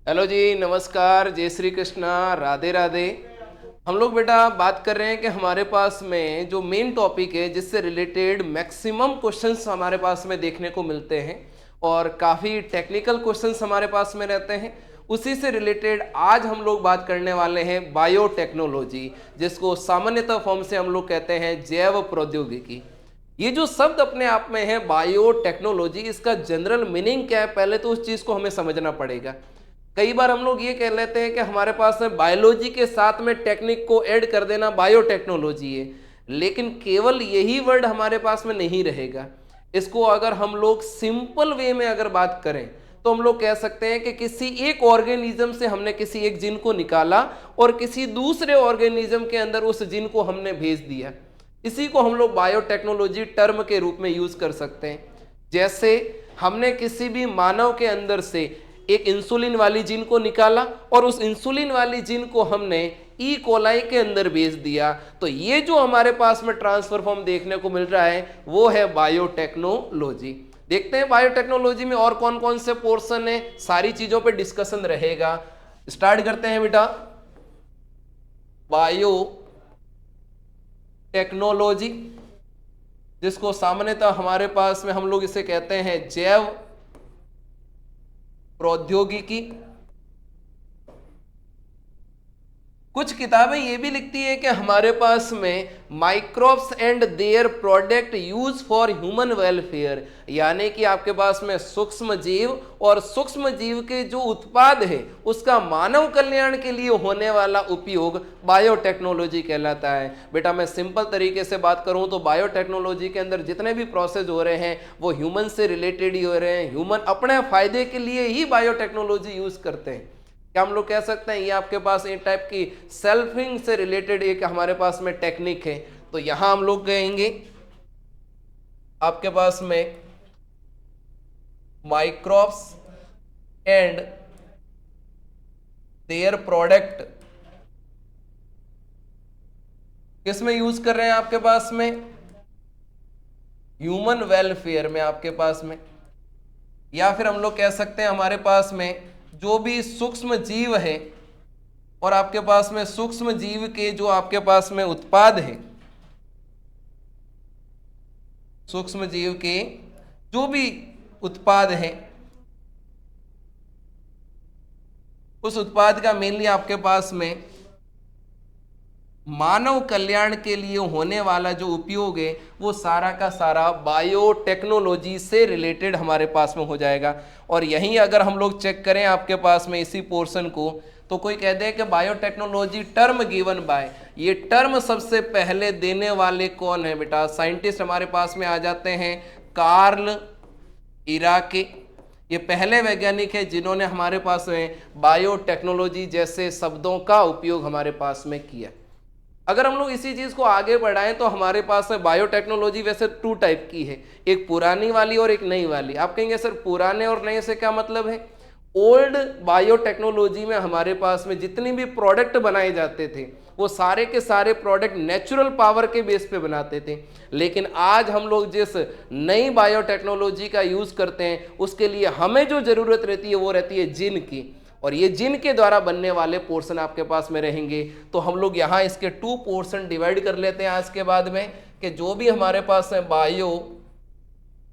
Hello जी, नमस्कार, जय श्री कृष्णा, राधे राधे। हम लोग बेटा बात कर रहे हैं कि हमारे पास में जो मेन टॉपिक है जिससे रिलेटेड मैक्सिमम क्वेश्चंस हमारे पास में देखने को मिलते हैं और काफ़ी टेक्निकल क्वेश्चंस हमारे पास में रहते हैं, उसी से रिलेटेड आज हम लोग बात करने वाले हैं बायोटेक्नोलॉजी, जिसको सामान्यतः फॉर्म से हम लोग कहते हैं जैव प्रौद्योगिकी। ये जो शब्द अपने आप में है बायोटेक्नोलॉजी, इसका जनरल मीनिंग क्या है, पहले तो उस चीज़ को हमें समझना पड़ेगा। कई बार हम लोग ये कह लेते हैं कि हमारे पास में बायोलॉजी के साथ में टेक्निक को ऐड कर देना बायोटेक्नोलॉजी है, लेकिन केवल यही वर्ड हमारे पास में नहीं रहेगा। इसको अगर हम लोग सिंपल वे में अगर बात करें तो हम लोग कह सकते हैं कि किसी एक ऑर्गेनिज्म से हमने किसी एक जीन को निकाला और किसी दूसरे ऑर्गेनिज्म के अंदर उस जीन को हमने भेज दिया। इसी को हम लोग बायोटेक्नोलॉजी टर्म के रूप में यूज कर सकते हैं। जैसे हमने किसी भी मानव के अंदर से एक इंसुलिन वाली जीन को निकाला और उस इंसुलिन वाली जीन को हमने ई कोलाई के अंदर भेज दिया, तो ये जो हमारे पास में ट्रांसफर फॉर्म देखने को मिल रहा है वो है बायोटेक्नोलॉजी। देखते हैं बायोटेक्नोलॉजी में और कौन कौन से पोर्शन है, सारी चीजों पे डिस्कशन रहेगा। स्टार्ट करते हैं बेटा। बायो टेक्नोलॉजी, जिसको सामान्यतः हमारे पास में हम लोग इसे कहते हैं जैव प्रौद्योगिकी। कुछ किताबें ये भी लिखती है कि हमारे पास में microbes and their product use for human welfare, यानी कि आपके पास में सूक्ष्म जीव और सूक्ष्म जीव के जो उत्पाद है उसका मानव कल्याण के लिए होने वाला उपयोग बायोटेक्नोलॉजी कहलाता है। बेटा मैं सिंपल तरीके से बात करूं तो बायोटेक्नोलॉजी के अंदर जितने भी प्रोसेस हो रहे हैं वो ह्यूमन से रिलेटेड ही हो रहे हैं। ह्यूमन अपने फायदे के लिए ही बायोटेक्नोलॉजी यूज करते हैं। क्या हम लोग कह सकते हैं ये आपके पास एक टाइप की सेल्फिंग से रिलेटेड एक हमारे पास में टेक्निक है। तो यहां हम लोग कहेंगे आपके पास में माइक्रोब्स एंड देयर प्रोडक्ट किस में यूज कर रहे हैं, आपके पास में ह्यूमन वेलफेयर में आपके पास में, या फिर हम लोग कह सकते हैं हमारे पास में जो भी सूक्ष्म जीव है और आपके पास में सूक्ष्म जीव के जो आपके पास में उत्पाद है, सूक्ष्म जीव के जो भी उत्पाद है उस उत्पाद का मेनली आपके पास में मानव कल्याण के लिए होने वाला जो उपयोग है वो सारा का सारा बायोटेक्नोलॉजी से रिलेटेड हमारे पास में हो जाएगा। और यहीं अगर हम लोग चेक करें आपके पास में इसी पोर्शन को, तो कोई कह दे कि बायोटेक्नोलॉजी टर्म गिवन बाय, ये टर्म सबसे पहले देने वाले कौन है बेटा, साइंटिस्ट हमारे पास में आ जाते हैं कार्ल इराके। ये पहले वैज्ञानिक है जिन्होंने हमारे पास में बायोटेक्नोलॉजी जैसे शब्दों का उपयोग हमारे पास में किया। अगर हम लोग इसी चीज को आगे बढ़ाएं तो हमारे पास में बायोटेक्नोलॉजी वैसे टू टाइप की है, एक पुरानी वाली और एक नई वाली। आप कहेंगे सर पुराने और नए से क्या मतलब है? ओल्ड बायोटेक्नोलॉजी में हमारे पास में जितनी भी प्रोडक्ट बनाए जाते थे वो सारे के सारे प्रोडक्ट नेचुरल पावर के बेस पे बनाते थे, लेकिन आज हम लोग जिस नई बायोटेक्नोलॉजी का यूज करते हैं उसके लिए हमें जो जरूरत रहती है वो रहती है जिन की, और ये जिन के द्वारा बनने वाले पोर्शन आपके पास में रहेंगे। तो हम लोग यहाँ इसके 2 पोर्शन डिवाइड कर लेते हैं आज के बाद में, कि जो भी हमारे पास में बायो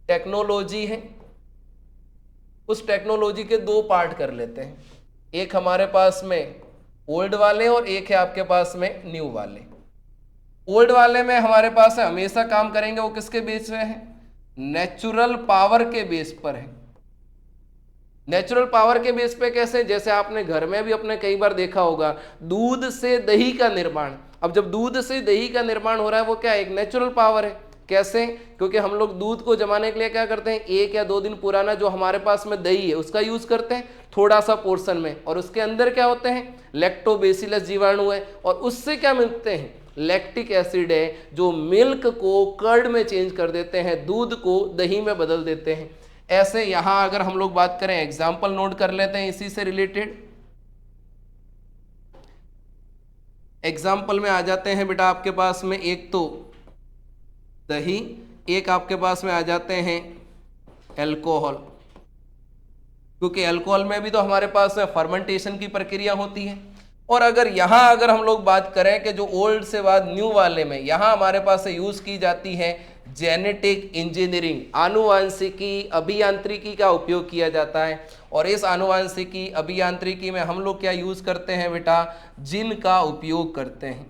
टेक्नोलॉजी है उस टेक्नोलॉजी के 2 पार्ट कर लेते हैं, एक हमारे पास में ओल्ड वाले और एक है आपके पास में न्यू वाले। ओल्ड वाले में हमारे पास है हमेशा काम करेंगे वो किसके बेस पे है, नेचुरल पावर के बेस पर है। नेचुरल पावर के बेस पे कैसे, जैसे आपने घर में भी अपने कई बार देखा होगा दूध से दही का निर्माण। अब जब दूध से दही का निर्माण हो रहा है वो क्या है, एक नेचुरल पावर है। कैसे? क्योंकि हम लोग दूध को जमाने के लिए क्या करते हैं, 1 या 2 दिन पुराना जो हमारे पास में दही है उसका यूज करते हैं थोड़ा सा पोर्शन में, और उसके अंदर क्या होते हैं, लैक्टोबैसिलस जीवाणु है, और उससे क्या मिलते हैं, लैक्टिक एसिड है, जो मिल्क को कर्ड में चेंज कर देते हैं, दूध को दही में बदल देते हैं। ऐसे यहां अगर हम लोग बात करें, एग्जाम्पल नोट कर लेते हैं इसी से रिलेटेड। एग्जाम्पल में आ जाते हैं बेटा आपके पास में एक तो दही, एक आपके पास में आ जाते हैं अल्कोहल। क्योंकि अल्कोहल में भी तो हमारे पास फर्मेंटेशन की प्रक्रिया होती है। और अगर हम लोग बात करें कि जो ओल्ड से बाद न्यू वाले में यहाँ हमारे पास यूज की जाती है जेनेटिक इंजीनियरिंग, आनुवांशिकी अभियांत्रिकी का उपयोग किया जाता है। और इस आनुवांशिकी अभियांत्रिकी में हम लोग क्या यूज करते हैं बेटा, जीन का उपयोग करते हैं।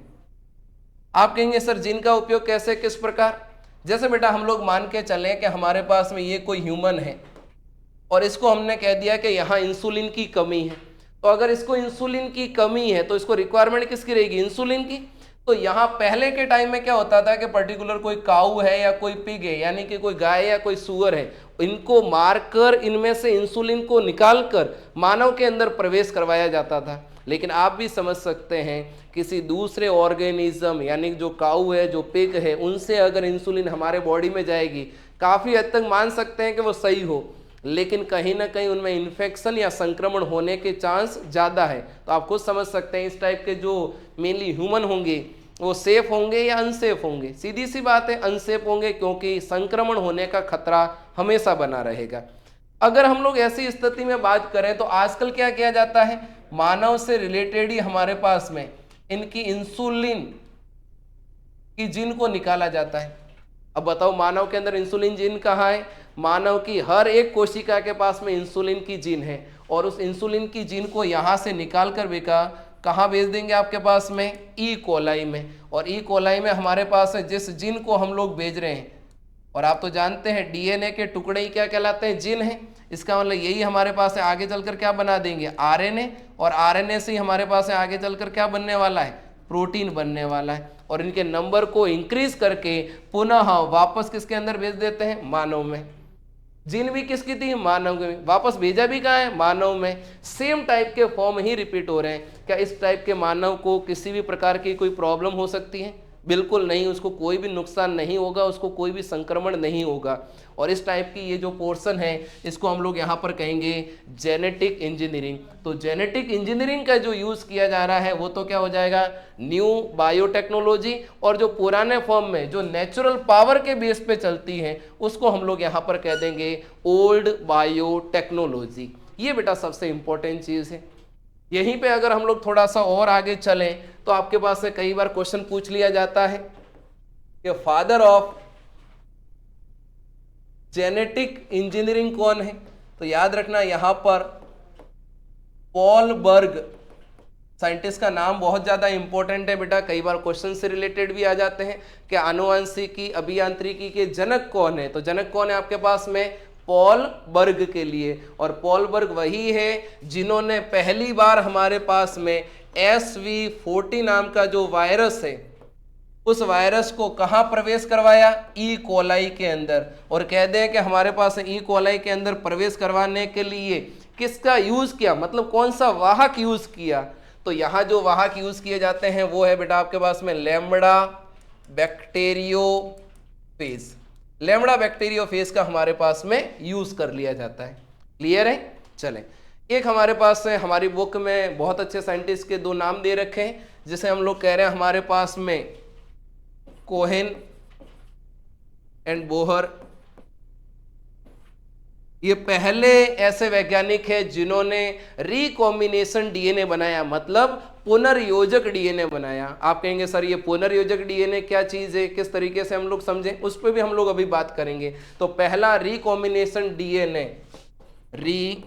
आप कहेंगे सर जीन का उपयोग कैसे, किस प्रकार? जैसे बेटा हम लोग मान के चलें कि हमारे पास में ये कोई ह्यूमन है और इसको हमने कह दिया कि यहाँ इंसुलिन की कमी है, तो अगर इसको इंसुलिन की कमी है तो इसको रिक्वायरमेंट किसकी रहेगी, इंसुलिन की। तो यहाँ पहले के टाइम में क्या होता था कि पर्टिकुलर कोई काऊ है या कोई पिग है, यानी कि कोई गाय या कोई सुअर है, इनको मारकर इनमें से इंसुलिन को निकालकर मानव के अंदर प्रवेश करवाया जाता था। लेकिन आप भी समझ सकते हैं किसी दूसरे ऑर्गेनिज्म यानी जो काऊ है, जो पिग है, उनसे अगर इंसुलिन हमारे बॉडी में जाएगी, काफ़ी हद तक मान सकते हैं कि वो सही हो, लेकिन कहीं ना कहीं उनमें इन्फेक्शन या संक्रमण होने के चांस ज़्यादा है। तो आप खुद समझ सकते हैं इस टाइप के जो मेनली ह्यूमन होंगे वो सेफ होंगे या अनसेफ होंगे। सीधी सी बात है, अनसेफ होंगे, क्योंकि संक्रमण होने का खतरा हमेशा बना रहेगा। अगर हम लोग ऐसी स्थिति में बात करें तो आजकल क्या किया जाता है, मानव से रिलेटेड ही हमारे पास में इनकी इंसुलिन की जीन को निकाला जाता है। अब बताओ मानव के अंदर इंसुलिन जीन कहाँ है? मानव की हर एक कोशिका के पास में इंसुलिन की जीन है, और उस इंसुलिन की जीन को यहाँ से निकाल कर बेका कहाँ भेज देंगे आपके पास में, ई कोलाई में। और ई कोलाई में हमारे पास है जिस जीन को हम लोग भेज रहे हैं, और आप तो जानते हैं डीएनए के टुकड़े ही क्या कहलाते हैं, जीन है। इसका मतलब यही हमारे पास है आगे चलकर क्या बना देंगे, आरएनए, और आरएनए से ही हमारे पास है आगे चलकर क्या बनने वाला है, प्रोटीन बनने वाला है। और इनके नंबर को इंक्रीज करके पुनः वापस किसके अंदर भेज देते हैं, मानव में। जीन भी किसकी थी, मानव में, वापस भेजा भी कहाँ है, मानव में। सेम टाइप के फॉर्म ही रिपीट हो रहे हैं। क्या इस टाइप के मानव को किसी भी प्रकार की कोई प्रॉब्लम हो सकती है? बिल्कुल नहीं, उसको कोई भी नुकसान नहीं होगा, उसको कोई भी संक्रमण नहीं होगा। और इस टाइप की ये जो पोर्शन है इसको हम लोग यहाँ पर कहेंगे जेनेटिक इंजीनियरिंग। तो जेनेटिक इंजीनियरिंग का जो यूज़ किया जा रहा है वो तो क्या हो जाएगा, न्यू बायोटेक्नोलॉजी। और जो पुराने फॉर्म में जो नेचुरल पावर के बेस पे चलती है उसको हम लोग यहाँ पर कह देंगे ओल्ड बायोटेक्नोलॉजी। ये बेटा सबसे इंपॉर्टेंट चीज़ है। यहीं पे अगर हम लोग थोड़ा सा और आगे चलें तो आपके पास से कई बार क्वेश्चन पूछ लिया जाता है कि फादर ऑफ जेनेटिक इंजीनियरिंग कौन है। तो याद रखना यहां पर पॉल बर्ग साइंटिस्ट का नाम बहुत ज्यादा इंपॉर्टेंट है बेटा, कई बार क्वेश्चन से रिलेटेड भी आ जाते हैं कि आनुवंशिकी अभियांत्रिकी के जनक कौन है। तो जनक कौन है आपके पास में, पॉल बर्ग के लिए। और पॉल बर्ग वही है जिन्होंने पहली बार हमारे पास में SV40 नाम का जो वायरस है उस वायरस को कहां प्रवेश करवाया, ई कोलाई के अंदर। और कह दें कि हमारे पास ई कोलाई के अंदर प्रवेश करवाने के लिए किसका यूज किया, मतलब कौन सा वाहक यूज किया। तो यहां जो वाहक यूज किए जाते हैं वो है बेटा आपके पास में लैम्बडा बैक्टीरियोफेज। लैम्बडा बैक्टीरियोफेज का हमारे पास में यूज कर लिया जाता है। क्लियर है? चलें, एक हमारे पास है, हमारी बुक में बहुत अच्छे साइंटिस्ट के दो नाम दे रखे हैं, जिसे हम लोग कह रहे हैं हमारे पास में कोहेन एंड बोहर। ये पहले ऐसे वैज्ञानिक है जिन्होंने रिकॉम्बिनेशन डीएनए बनाया, मतलब पुनर्योजक डीएनए बनाया। आप कहेंगे सर ये पुनर्योजक डीएनए क्या चीज है, किस तरीके से हम लोग समझें, उस पर भी हम लोग अभी बात करेंगे। तो पहला recombination DNA, recombination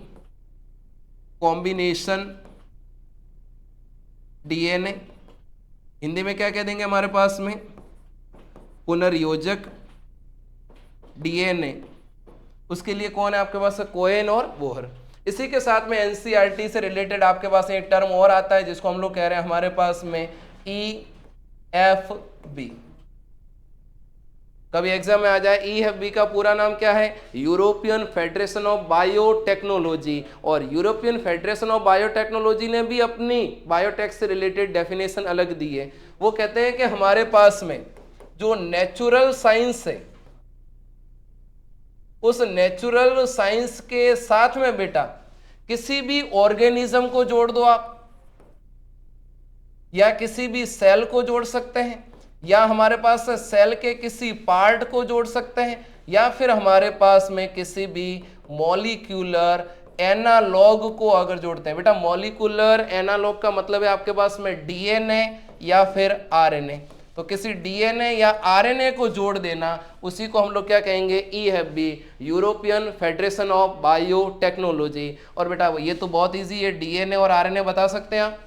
DNA Hindi में क्या कह देंगे हमारे पास में, पुनर्योजक डीएनए। उसके लिए कौन है आपके पास, कोहेन और बोहर। इसी के साथ में एनसीईआरटी से रिलेटेड आपके पास एक टर्म और आता है जिसको हम लोग कह रहे हैं हमारे पास में EFB। कभी एग्जाम में आ जाए EFB का पूरा नाम क्या है, यूरोपियन फेडरेशन ऑफ बायोटेक्नोलॉजी। और यूरोपियन फेडरेशन ऑफ बायोटेक्नोलॉजी ने भी अपनी बायोटेक से रिलेटेड डेफिनेशन अलग दी है। वो कहते हैं कि हमारे पास में जो नेचुरल साइंस है उस नेचुरल साइंस के साथ में बेटा किसी भी ऑर्गेनिज्म को जोड़ दो आप, या किसी भी सेल को जोड़ सकते हैं, या हमारे पास सेल के किसी पार्ट को जोड़ सकते हैं, या फिर हमारे पास में किसी भी मॉलिक्यूलर एनालॉग को अगर जोड़ते हैं, बेटा मॉलिक्यूलर एनालॉग का मतलब है आपके पास में डीएनए या फिर आरएनए, तो किसी डीएनए या आरएनए को जोड़ देना, उसी को हम लोग क्या कहेंगे, EFB, European federation of biotechnology. और बेटा ये तो बहुत इजी है, डीएनए और आरएनए बता सकते हैं आप।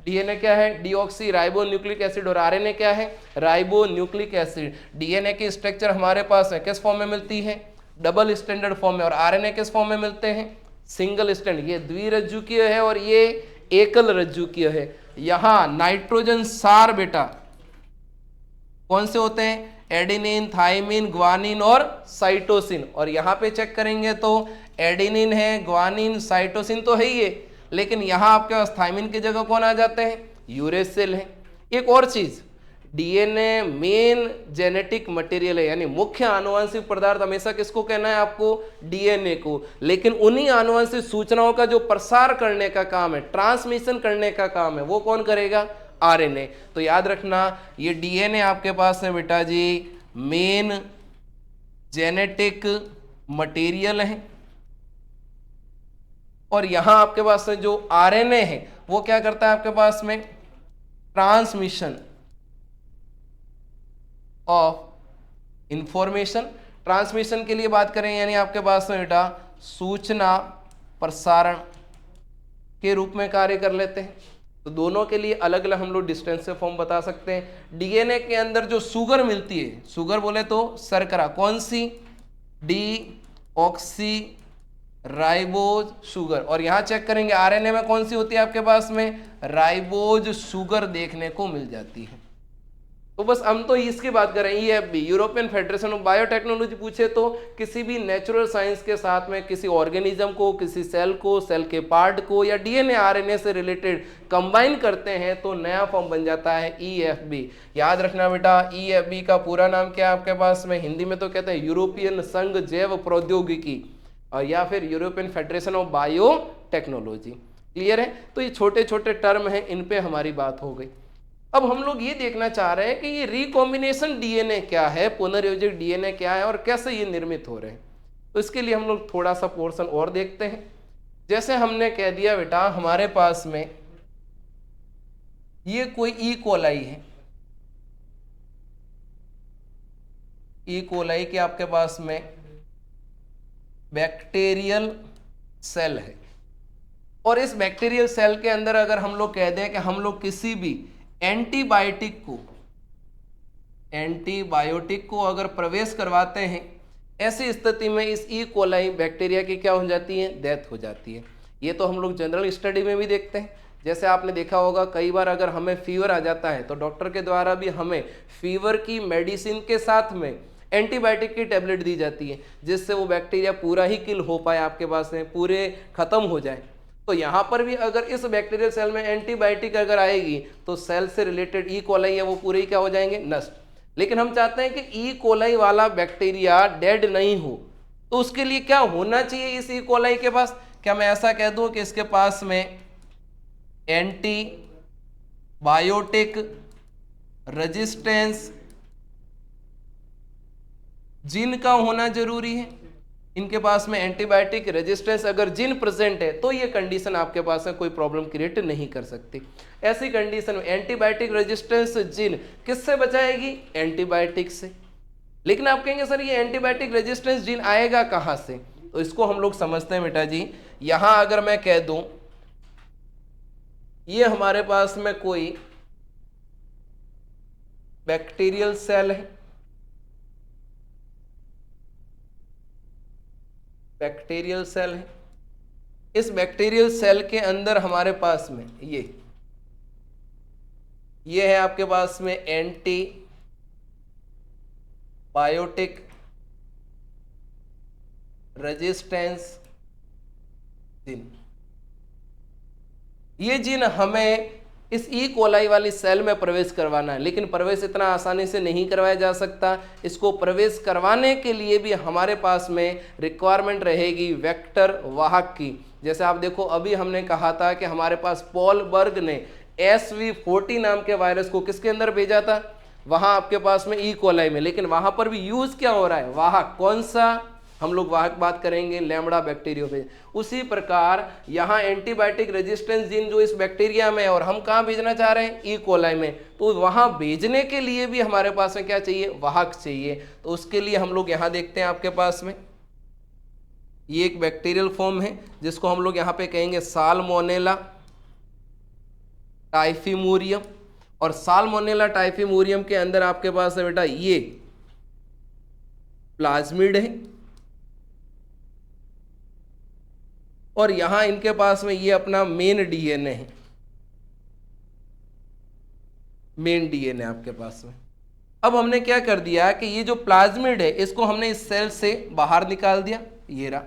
डीएनए क्या है, डीऑक्सी राइबो न्यूक्लिक एसिड, और आरएनए क्या है, राइबो न्यूक्लिक एसिड। डीएनए की स्ट्रक्चर हमारे पास है किस फॉर्म में मिलती है, डबल स्टैंडर्ड फॉर्म में, और आरएनए किस फॉर्म में मिलते हैं, सिंगल स्टैंड। ये द्विरज्जुकीय है और ये एकल रज्जुकीय है। यहां नाइट्रोजन सार बेटा कौन से होते हैं, एडेनिन, थाइमिन, ग्वानिन और साइटोसिन। और यहां पे चेक करेंगे तो एडेनिन है, ग्वानिन, साइटोसिन तो है ही है, लेकिन यहां आपके पास थाइमिन की जगह कौन आ जाते हैं, यूरेसिल है। एक और चीज, डीएनए मेन जेनेटिक मटेरियल है, यानी मुख्य आनुवंशिक पदार्थ हमेशा किसको कहना है आपको, डीएनए को। लेकिन उन्हीं आनुवंशिक सूचनाओं का जो प्रसार करने का काम है, ट्रांसमिशन करने का काम है, वो कौन करेगा, आरएनए। तो याद रखना ये डीएनए आपके पास है बेटा जी मेन जेनेटिक मटेरियल है, और यहां आपके पास में जो आरएनए है वो क्या करता है आपके पास में, ट्रांसमिशन ऑफ इंफॉर्मेशन। ट्रांसमिशन के लिए बात करें यानी आपके पास में बेटा सूचना प्रसारण के रूप में कार्य कर लेते हैं। तो दोनों के लिए अलग अलग हम लोग डिस्टेंस फॉर्म बता सकते हैं। डीएनए के अंदर जो शुगर मिलती है, शुगर बोले तो शर्करा, कौन सी, डी ऑक्सी राइबोज शुगर। और यहां चेक करेंगे आरएनए में कौन सी होती है आपके पास में, राइबोज शुगर देखने को मिल जाती है। तो बस हम तो इसकी बात कर रहे हैं, EFB European federation of biotechnology. पूछे तो किसी भी नेचुरल साइंस के साथ में किसी ऑर्गेनिज्म को, किसी सेल को, सेल के पार्ट को या डीएनए आरएनए से रिलेटेड कंबाइन करते हैं तो नया फॉर्म बन जाता है ईएफबी। याद रखना बेटा ईएफबी का पूरा नाम क्या है आपके पास में, हिंदी में तो कहते हैं यूरोपियन संघ जैव प्रौद्योगिकी, और या फिर European federation of biotechnology. Clear है। तो ये छोटे छोटे टर्म हैं, इन पे हमारी बात हो गई। अब हम लोग ये देखना चाह रहे हैं कि ये रिकॉम्बिनेशन डीएनए क्या है, पुनर्योजक डीएनए क्या है और कैसे ये निर्मित हो रहे हैं। तो इसके लिए हम लोग थोड़ा सा पोर्शन और देखते हैं। जैसे हमने कह दिया बेटा हमारे पास में ये कोई ई कोलाई है, ई कोलाई के आपके पास में बैक्टीरियल सेल है, और इस बैक्टीरियल सेल के अंदर अगर हम लोग कह दें कि हम लोग किसी भी एंटीबायोटिक को अगर प्रवेश करवाते हैं, ऐसी स्थिति में इस ई कोलाई बैक्टीरिया की क्या हो जाती है, डेथ हो जाती है। ये तो हम लोग जनरल स्टडी में भी देखते हैं। जैसे आपने देखा होगा कई बार अगर हमें फीवर आ जाता है तो डॉक्टर के द्वारा भी हमें फीवर की मेडिसिन के साथ में एंटीबायोटिक की टेबलेट दी जाती है, जिससे वो बैक्टीरिया पूरा ही किल हो पाए, आपके पास में पूरे खत्म हो जाए। तो यहाँ पर भी अगर इस बैक्टीरियल सेल में एंटीबायोटिक अगर आएगी तो सेल से रिलेटेड ई कोलाई है वो पूरे ही क्या हो जाएंगे, नष्ट। लेकिन हम चाहते हैं कि ई कोलाई वाला बैक्टीरिया डेड नहीं हो, तो उसके लिए क्या होना चाहिए इस ई कोलाई के पास। क्या मैं ऐसा कह दूं कि इसके पास में एंटीबायोटिक रेजिस्टेंस जीन का होना जरूरी है। इनके पास में एंटीबायोटिक रेजिस्टेंस अगर जीन प्रेजेंट है तो ये कंडीशन आपके पास में कोई प्रॉब्लम क्रिएट नहीं कर सकती। ऐसी कंडीशन में एंटीबायोटिक रेजिस्टेंस जीन किससे बचाएगी, एंटीबायोटिक से। लेकिन आप कहेंगे सर ये एंटीबायोटिक रेजिस्टेंस जीन आएगा कहां से, तो इसको हम लोग समझते हैं बेटा जी। यहां अगर मैं कह दूं ये हमारे पास में कोई बैक्टीरियल सेल है, बैक्टीरियल सेल है। इस बैक्टीरियल सेल के अंदर हमारे पास में ये है आपके पास में एंटीबायोटिक रेजिस्टेंस जीन। ये जीन हमें इस ई कोलाई वाली सेल में प्रवेश करवाना है, लेकिन प्रवेश इतना आसानी से नहीं करवाया जा सकता। इसको प्रवेश करवाने के लिए भी हमारे पास में रिक्वायरमेंट रहेगी वेक्टर वाहक की। जैसे आप देखो अभी हमने कहा था कि हमारे पास पॉल बर्ग ने SV40 नाम के वायरस को किसके अंदर भेजा था, वहां आपके पास में ई कोलाई में, लेकिन वहां पर भी यूज क्या हो रहा है, वाहक। कौन सा, हम लोग वहाँ बात करेंगे लैम्बडा बैक्टीरियोफेज। उसी प्रकार यहाँ एंटीबायोटिक रेजिस्टेंस जीन जो इस बैक्टीरिया में है और हम कहाँ भेजना चाह रहे हैं, ई कोलाई में, तो वहाँ भेजने के लिए भी हमारे पास में क्या चाहिए, वाहक चाहिए। तो उसके लिए हम लोग यहाँ देखते हैं आपके पास में ये एक बैक्टीरियल फॉर्म है जिसको हम लोग यहाँ पे कहेंगे साल्मोनेला टाइफिमोरियम। और साल्मोनेला टाइफिमोरियम के अंदर आपके पास है बेटा ये प्लाज्मिड है और यहां इनके पास में ये अपना मेन डीएनए है, मेन डीएनए आपके पास में। अब हमने क्या कर दिया कि ये जो प्लाज्मिड है इसको हमने इस सेल से बाहर निकाल दिया, ये रहा।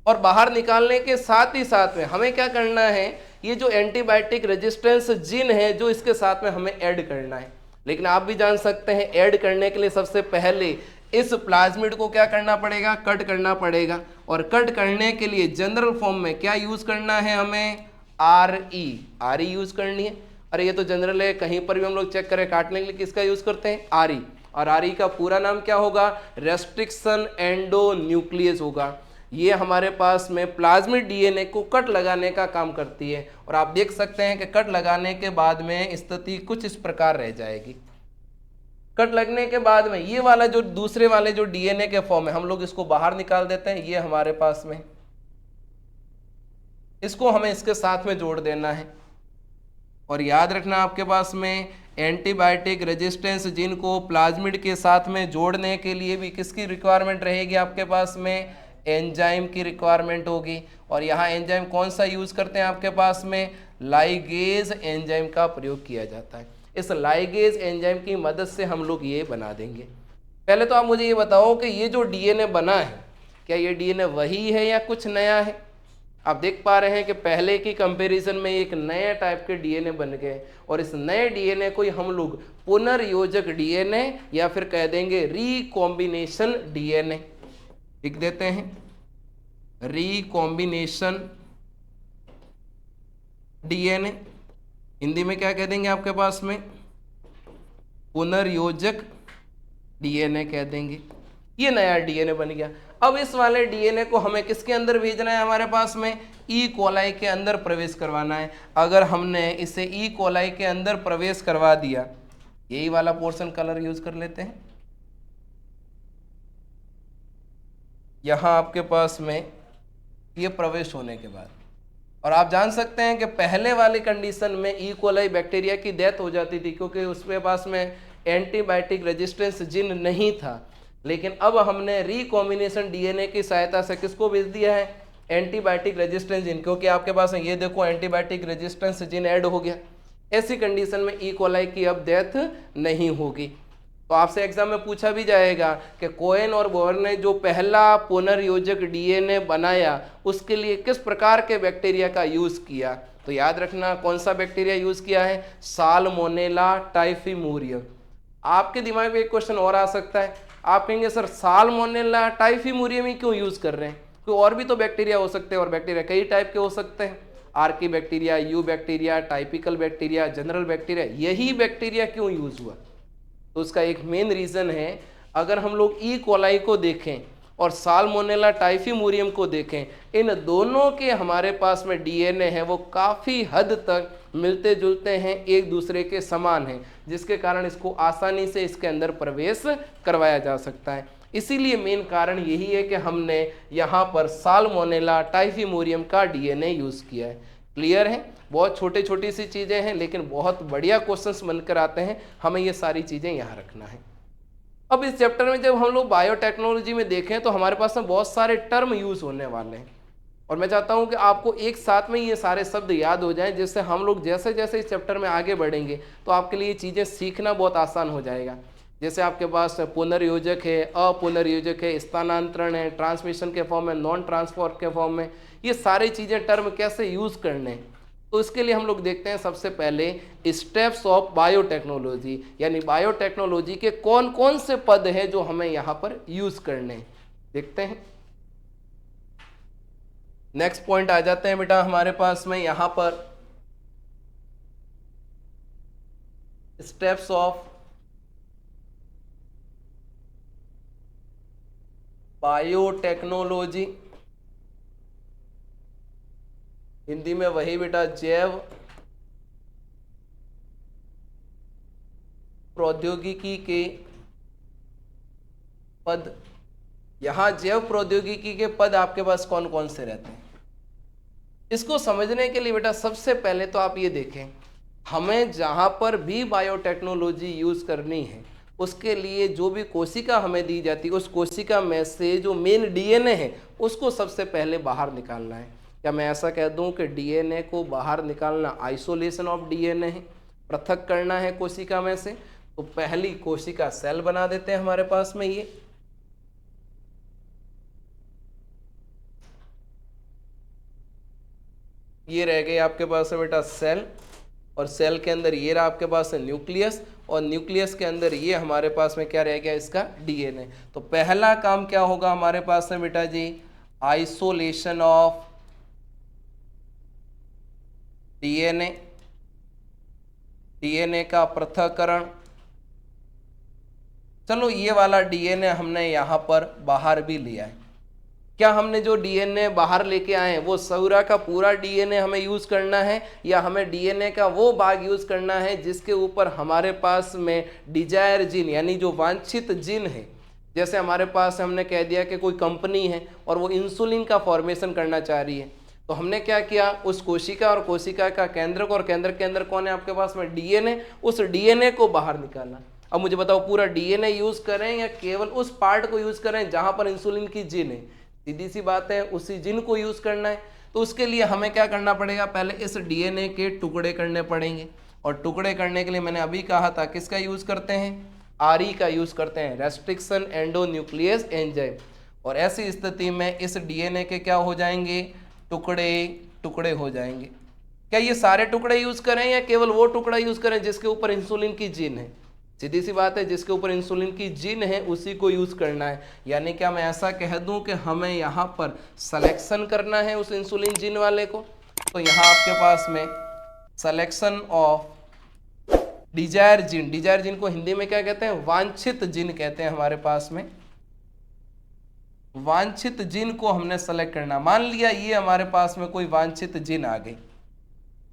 और बाहर निकालने के साथ ही साथ में हमें क्या करना है, ये जो एंटीबायोटिक रेजिस्टेंस जीन है जो इसके साथ में हमें ऐड करना है। लेकिन आप भी जान सकते हैं ऐड करने के लिए सबसे पहले इस प्लाज्मिड को क्या करना पड़ेगा, कट करना पड़ेगा। और कट करने के लिए जनरल फॉर्म में क्या यूज करना है, हमें आर ई यूज करनी है। अरे ये तो जनरल है, कहीं पर भी हम लोग चेक करें काटने के लिए किसका यूज करते हैं, आर ई। और आर ई का पूरा नाम क्या होगा, रेस्ट्रिक्शन एंडो न्यूक्लियस होगा। ये हमारे पास में प्लाज्मिड डीएनए को कट लगाने का काम करती है। और आप देख सकते हैं कि कट लगाने के बाद में स्थिति कुछ इस प्रकार रह जाएगी। कट लगने के बाद में ये वाला जो दूसरे वाले जो डीएनए के फॉर्म है हम लोग इसको बाहर निकाल देते हैं, ये हमारे पास में, इसको हमें इसके साथ में जोड़ देना है। और याद रखना आपके पास में एंटीबायोटिक रेजिस्टेंस जीन को प्लाज्मिड के साथ में जोड़ने के लिए भी किसकी रिक्वायरमेंट रहेगी, आपके पास में एंजाइम की रिक्वायरमेंट होगी। और यहाँ एंजाइम कौन सा यूज करते हैं, आपके पास में लाइगेज एंजाइम का प्रयोग किया जाता है। इस लाइगेज एंजाइम की मदद से हम लोग ये बना देंगे। पहले तो आप मुझे ये बताओ कि ये जो डीएनए बना है क्या ये डीएनए वही है या कुछ नया है। आप देख पा रहे हैं कि पहले की कंपैरिजन में एक नए टाइप के डीएनए बन गए और इस नए डीएनए को हम लोग पुनर्योजक डीएनए या फिर कह देंगे रिकॉम्बिनेशन डीएनए लिख देते हैं, रिकॉम्बिनेशन डीएनए। हिंदी में क्या कह देंगे आपके पास में, पुनर्योजक डीएनए कह देंगे। ये नया डीएनए बन गया। अब इस वाले डीएनए को हमें किसके अंदर भेजना है, हमारे पास में ई कोलाई के अंदर प्रवेश करवाना है। अगर हमने इसे ई कोलाई के अंदर प्रवेश करवा दिया, यही वाला पोर्शन कलर यूज कर लेते हैं, यहां आपके पास में ये प्रवेश होने के बाद, और आप जान सकते हैं कि पहले वाली कंडीशन में ई कोलाई बैक्टीरिया की डेथ हो जाती थी क्योंकि उसके पास में एंटीबायोटिक रेजिस्टेंस जीन नहीं था। लेकिन अब हमने रिकॉम्बिनेशन डीएनए की सहायता से किसको भेज दिया है, एंटीबायोटिक रेजिस्टेंस जीन, क्योंकि आपके पास ये देखो एंटीबायोटिक रेजिस्टेंस जीन ऐड हो गया। ऐसी कंडीशन में ई कोलाई की अब डेथ नहीं होगी। तो आपसे एग्जाम में पूछा भी जाएगा कि कोएन और बोयर ने जो पहला पुनर्योजक डीएनए बनाया उसके लिए किस प्रकार के बैक्टीरिया का यूज किया। तो याद रखना कौन सा बैक्टीरिया यूज किया है, साल्मोनेला टाइफिमोरियम। आपके दिमाग में एक क्वेश्चन और आ सकता है, आप कहेंगे सर साल्मोनेला टाइफिमोरियम ही क्यों यूज कर रहे हैं, कोई और भी तो बैक्टीरिया हो सकते हैं, और बैक्टीरिया कई टाइप के हो सकते हैं, Archie bacteria, you bacteria, typical bacteria, general bacteria, यही बैक्टीरिया क्यों यूज हुआ। तो उसका एक मेन रीजन है, अगर हम लोग ई कोलाई को देखें और साल्मोनेला टाइफिमोरियम को देखें, इन दोनों के हमारे पास में डीएनए है वो काफ़ी हद तक मिलते जुलते हैं, एक दूसरे के समान हैं, जिसके कारण इसको आसानी से इसके अंदर प्रवेश करवाया जा सकता है। इसीलिए मेन कारण यही है कि हमने यहाँ पर साल्मोनेला टाइफिमोरियम का डीएनए यूज़ किया है। क्लियर है, बहुत छोटी छोटी सी चीज़ें हैं लेकिन बहुत बढ़िया क्वेश्चंस बनकर आते हैं, हमें ये सारी चीज़ें यहाँ रखना है। अब इस चैप्टर में जब हम लोग बायोटेक्नोलॉजी में देखें तो हमारे पास में बहुत सारे टर्म यूज होने वाले हैं, और मैं चाहता हूं कि आपको एक साथ में ये सारे शब्द याद हो जाएं, जिससे हम लोग जैसे जैसे इस चैप्टर में आगे बढ़ेंगे तो आपके लिए चीज़ें सीखना बहुत आसान हो जाएगा। जैसे आपके पास पुनर्योजक है, अपुनर्योजक है, स्थानांतरण है, ट्रांसमिशन के फॉर्म में, नॉन ट्रांसफर के फॉर्म में, ये सारी चीज़ें टर्म कैसे यूज़ करने हैं। तो इसके लिए हम लोग देखते हैं सबसे पहले स्टेप्स ऑफ बायोटेक्नोलॉजी, यानी बायोटेक्नोलॉजी के कौन कौन से पद हैं जो हमें यहाँ पर यूज़ करने हैं, देखते हैं। नेक्स्ट पॉइंट आ जाते हैं बेटा हमारे पास में यहाँ पर स्टेप्स ऑफ बायोटेक्नोलॉजी, हिंदी में वही बेटा जैव प्रौद्योगिकी के पद। यहां जैव प्रौद्योगिकी के पद आपके पास कौन कौन से रहते हैं? इसको समझने के लिए बेटा सबसे पहले तो आप ये देखें, हमें जहां पर भी बायोटेक्नोलॉजी यूज करनी है उसके लिए जो भी कोशिका हमें दी जाती है उस कोशिका में से जो मेन डीएनए है उसको सबसे पहले बाहर निकालना है। क्या मैं ऐसा कह दूं कि डीएनए को बाहर निकालना आइसोलेशन ऑफ डीएनए है, पृथक करना है कोशिका में से? तो पहली कोशिका सेल बना देते हैं हमारे पास में। ये रह गए आपके पास है बेटा सेल, और सेल के अंदर ये रहा आपके पास है न्यूक्लियस, और न्यूक्लियस के अंदर ये हमारे पास में क्या रह गया, इसका डीएनए। तो पहला काम क्या होगा हमारे पास में बेटा जी, आइसोलेशन ऑफ डीएनए, डीएनए का पृथक्करण। चलो ये वाला डीएनए हमने यहां पर बाहर भी लिया है। क्या हमने जो डीएनए बाहर लेके आए हैं वो पूरा का पूरा डीएनए हमें यूज करना है, या हमें डीएनए का वो भाग यूज करना है जिसके ऊपर हमारे पास में डिजायर जीन यानी जो वांछित जीन है? जैसे हमारे पास हमने कह दिया कि कोई कंपनी है और वो इंसुलिन का फॉर्मेशन करना चाह रही है, तो हमने क्या किया, उस कोशिका और कोशिका का केंद्रक, और केंद्र के अंदर कौन है आपके पास में, डीएनए। उस डीएनए को बाहर निकालना। अब मुझे बताओ पूरा डीएनए यूज करें या केवल उस पार्ट को यूज करें जहां पर इंसुलिन की जीन है? सीधी सी बात है, उसी जीन को यूज करना है। तो उसके लिए हमें क्या करना पड़ेगा, पहले इस डीएनए के टुकड़े करने पड़ेंगे, और टुकड़े करने के लिए मैंने अभी कहा था किसका यूज करते हैं, आरई का यूज करते हैं, रेस्ट्रिक्शन एंडोन्यूक्लियस एंजाइम। और ऐसी स्थिति में इस डीएनए के क्या हो जाएंगे, टुकड़े टुकड़े हो जाएंगे। क्या ये सारे टुकड़े यूज करें या केवल वो टुकड़ा यूज करें जिसके ऊपर इंसुलिन की जीन है? सीधी सी बात है, जिसके ऊपर इंसुलिन की जीन है उसी को यूज करना है। यानी क्या मैं ऐसा कह दूं कि हमें यहाँ पर सिलेक्शन करना है उस इंसुलिन जीन वाले को? तो यहाँ आपके पास में selection of desire gene, desire gene को हिंदी में क्या कहते हैं, वांछित जीन कहते हैं हमारे पास में। वांछित जीन को हमने सेलेक्ट करना। मान लिया ये हमारे पास में कोई वांछित जीन आ गई,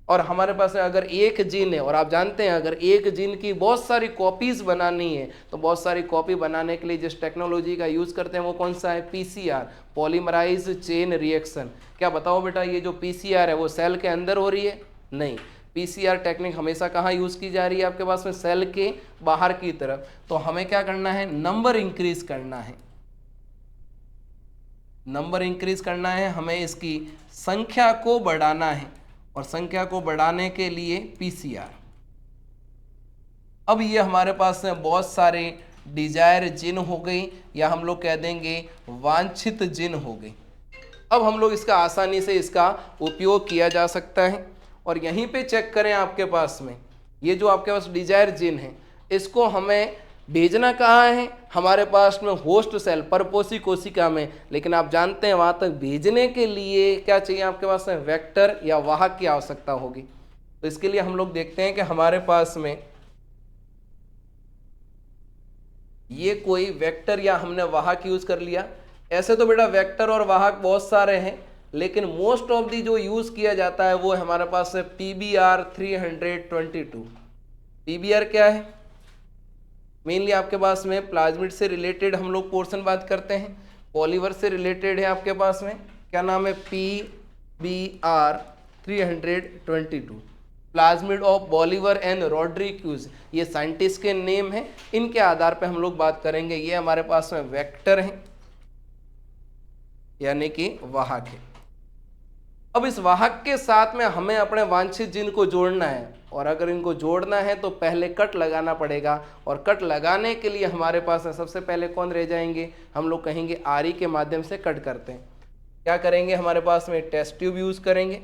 और हमारे पास अगर एक जीन है, और आप जानते हैं अगर एक जीन की बहुत सारी कॉपीज बनानी है तो बहुत सारी कॉपी बनाने के लिए जिस टेक्नोलॉजी का यूज करते हैं वो कौन सा है, पीसीआर, पॉलीमराइज चेन रिएक्शन। क्या बताओ बेटा, ये जो पीसीआर है वो सेल के अंदर हो रही है? नहीं, पीसीआर टेक्निक हमेशा कहाँ यूज की जा रही है आपके पास में, सेल के बाहर की तरफ। तो हमें क्या करना है, नंबर इंक्रीज करना है, नंबर इंक्रीज करना है, हमें इसकी संख्या को बढ़ाना है, और संख्या को बढ़ाने के लिए पीसीआर। अब ये हमारे पास में बहुत सारे डिजायर जीन हो गई, या हम लोग कह देंगे वांछित जीन हो गई। अब हम लोग इसका आसानी से इसका उपयोग किया जा सकता है। और यहीं पे चेक करें आपके पास में ये जो आपके पास डिजायर जीन है, इसको हमें भेजना कहाँ है, हमारे पास में होस्ट सेल परपोषी कोशिका में। लेकिन आप जानते हैं वहां तक भेजने के लिए क्या चाहिए आपके पास में, वेक्टर या वाहक की आवश्यकता होगी। तो इसके लिए हम लोग देखते हैं कि हमारे पास में ये कोई वेक्टर या हमने वाहक यूज कर लिया। ऐसे तो बेटा वेक्टर और वाहक बहुत सारे हैं, लेकिन मोस्ट ऑफ दी जो यूज किया जाता है वो हमारे पास है PBR 322। PBR क्या है, मेनली आपके पास में प्लाज्मिड से रिलेटेड हम लोग पोर्शन बात करते हैं, पॉलीवर से रिलेटेड है आपके पास में, क्या नाम है, PBR 322, plasmid of Bolivar and रॉड्रिक्यूज। ये साइंटिस्ट के नेम है, इनके आधार पे हम लोग बात करेंगे। ये हमारे पास में वेक्टर है यानी कि वाहक है। अब इस वाहक के साथ में हमें अपने वांछित जीन को जोड़ना है, और अगर इनको जोड़ना है तो पहले कट लगाना पड़ेगा। और कट लगाने के लिए हमारे पास सबसे पहले कौन रह जाएंगे, हम लोग कहेंगे आरी के माध्यम से कट करते हैं। क्या करेंगे, हमारे पास में टेस्ट ट्यूब यूज करेंगे।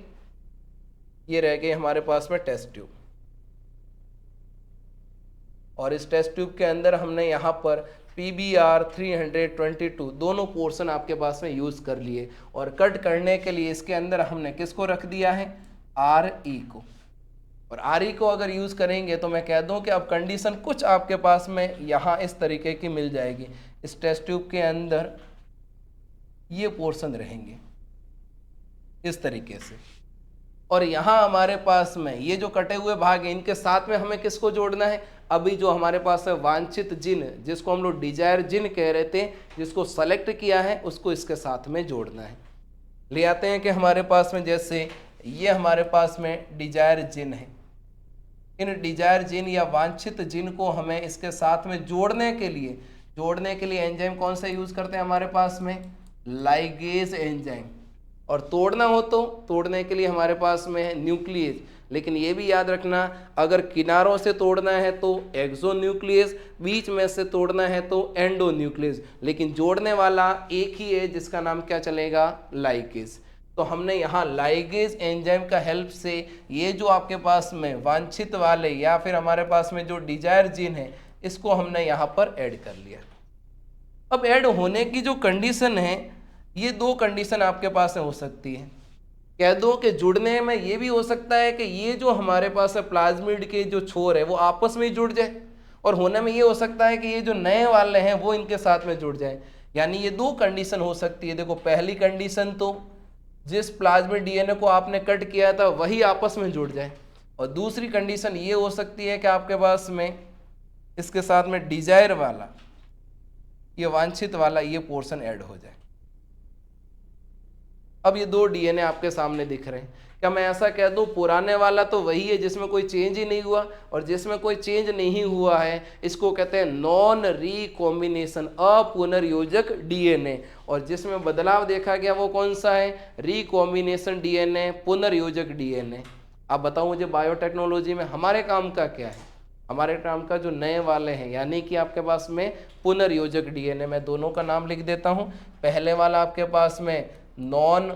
ये रह गए हमारे पास में टेस्ट ट्यूब, और इस टेस्ट ट्यूब के अंदर हमने यहाँ पर PBR 322 दोनों पोर्शन आपके पास में यूज कर लिए। और कट करने के लिए इसके अंदर हमने किसको रख दिया है, RE को। और RE को अगर यूज करेंगे तो मैं कह दूं कि अब कंडीशन कुछ आपके पास में यहाँ इस तरीके की मिल जाएगी। इस टेस्ट ट्यूब के अंदर ये पोर्शन रहेंगे इस तरीके से। और यहाँ हमारे पास में ये जो कटे हुए भाग हैं इनके साथ में हमें किसको जोड़ना है, अभी जो हमारे पास है वांछित जिन, जिसको हम लोग डिजायर जिन कह रहे थे, जिसको सेलेक्ट किया है उसको इसके साथ में जोड़ना है। ले आते हैं कि हमारे पास में जैसे ये हमारे पास में डिजायर जिन है, इन डिजायर जिन या वांछित जिन को हमें इसके साथ में जोड़ने के लिए एंजाइम कौन सा यूज करते हैं हमारे पास में, लाइगेज एंजाइम। और तोड़ना हो तो तोड़ने के लिए हमारे पास में है न्यूक्लियस। लेकिन ये भी याद रखना, अगर किनारों से तोड़ना है तो एक्सो न्यूक्लियस, बीच में से तोड़ना है तो एंडो न्यूक्लियस, लेकिन जोड़ने वाला एक ही है जिसका नाम क्या चलेगा, लाइगेज। तो हमने यहाँ लाइगेज एंजाइम का हेल्प से ये जो आपके पास में वांछित वाले या फिर हमारे पास में जो डिजायर जीन है इसको हमने यहाँ पर ऐड कर लिया। अब ऐड होने की जो कंडीशन है, ये दो कंडीशन आपके पास हो सकती है। कह दो कि जुड़ने में ये भी हो सकता है कि ये जो हमारे पास है प्लाज्मिड के जो छोर है वो आपस में ही जुड़ जाए, और होने में ये हो सकता है कि ये जो नए वाले हैं वो इनके साथ में जुड़ जाए। यानी ये दो कंडीशन हो सकती है। देखो, पहली कंडीशन तो जिस प्लाज्मिड डीएनए को आपने कट किया था वही आपस में जुड़ जाए, और दूसरी कंडीशन ये हो सकती है कि आपके पास में इसके साथ में डिजायर वाला, ये वांछित वाला ये पोर्शन ऐड हो जाए। अब ये दो डीएनए आपके सामने दिख रहे हैं। क्या मैं ऐसा कह दूं पुराने वाला तो वही है जिसमें कोई चेंज ही नहीं हुआ, और जिसमें कोई चेंज नहीं हुआ है इसको कहते हैं नॉन रिकॉम्बिनेशन, अपुनर्योजक डीएनए, और जिसमें बदलाव देखा गया वो कौन सा है, रिकॉम्बिनेशन डीएनए, पुनर्योजक डीएनए। आप बताओ मुझे बायोटेक्नोलॉजी में हमारे काम का क्या है, हमारे काम का जो नए वाले हैं यानी कि आपके पास में पुनर्योजक डीएनए। मैं दोनों का नाम लिख देता हूं। पहले वाला आपके पास में नॉन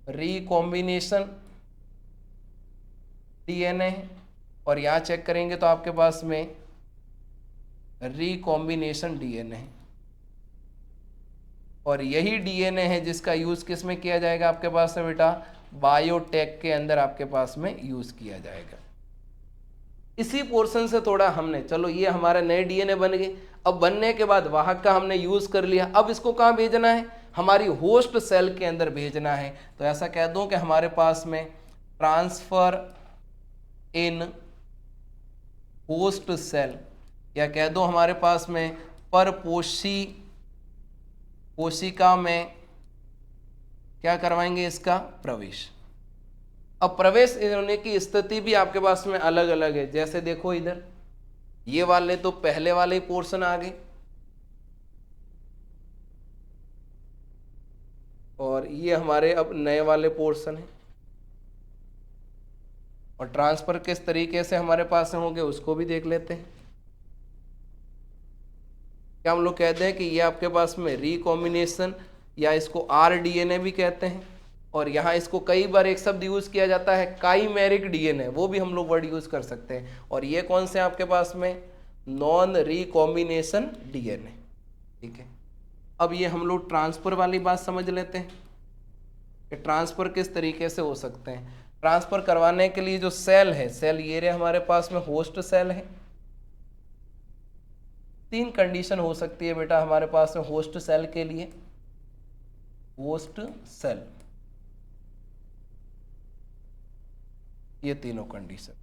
रिकॉम्बिनेशन डीएनए है, और यहां चेक करेंगे तो आपके पास में रिकॉम्बिनेशन डीएनए है, और यही डीएनए है जिसका यूज किस में किया जाएगा आपके पास में बेटा, बायोटेक के अंदर आपके पास में यूज किया जाएगा। इसी पोर्शन से थोड़ा हमने, चलो ये हमारे नए डीएनए बन गए। अब बनने के बाद वाहक का हमने यूज कर लिया, अब इसको कहाँ भेजना है, हमारी होस्ट सेल के अंदर भेजना है। तो ऐसा कह दूं कि हमारे पास में ट्रांसफर इन होस्ट सेल, या कह दो हमारे पास में परपोषी कोशिका में क्या करवाएंगे, इसका प्रवेश। अब प्रवेश होने की स्थिति भी आपके पास में अलग अलग है। जैसे देखो इधर ये वाले तो पहले वाले पोर्शन आ गए, और ये हमारे अब नए वाले पोर्शन है, और ट्रांसफर किस तरीके से हमारे पास होंगे उसको भी देख लेते हैं। क्या हम लोग कहते हैं कि ये आपके पास में रिकॉम्बिनेशन, या इसको आरडीएनए भी कहते हैं, और यहाँ इसको कई बार एक शब्द यूज किया जाता है काइमेरिक डीएनए, वो भी हम लोग वर्ड यूज कर सकते हैं। और ये कौन से आपके पास में, नॉन रिकॉम्बिनेशन डीएनए। ठीक है, अब ये हम लोग ट्रांसफर वाली बात समझ लेते हैं कि ट्रांसफर किस तरीके से हो सकते हैं। ट्रांसफर करवाने के लिए जो सेल है, सेल ये रहे हमारे पास में होस्ट सेल है। तीन कंडीशन हो सकती है बेटा हमारे पास में होस्ट सेल के लिए, होस्ट सेल, ये तीनों कंडीशन।